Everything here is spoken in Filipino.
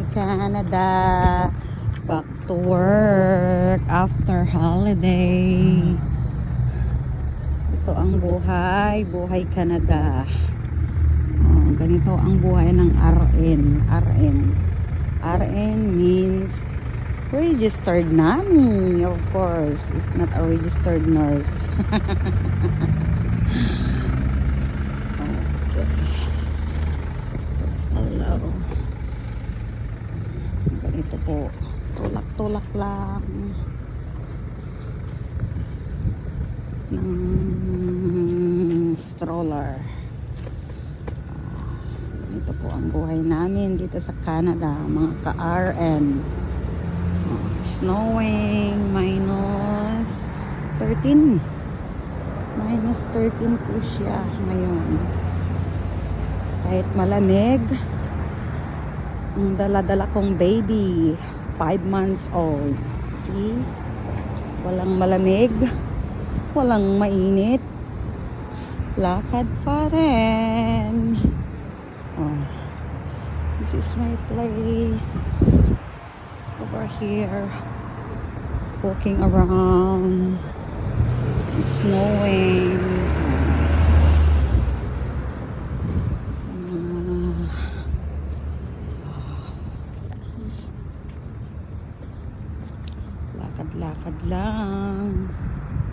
in Canada. Back to work after holiday. Ito ang buhay Canada. Ganito ang buhay ng RN means registered nanny, of course. It's not a registered nurse. Okay. Hello. Ganito po. Tulak-tulak lang ng stroller. Ito po ang buhay namin dito sa Canada, mga ka-RN. Snowing, minus 13 po siya ngayon. Kahit malamig, ang dala-dala kong baby, 5 months old. See? Walang malamig, walang mainit, lakad pa rin. This is my place over here, walking around, snowing. Lakad-lakad lang.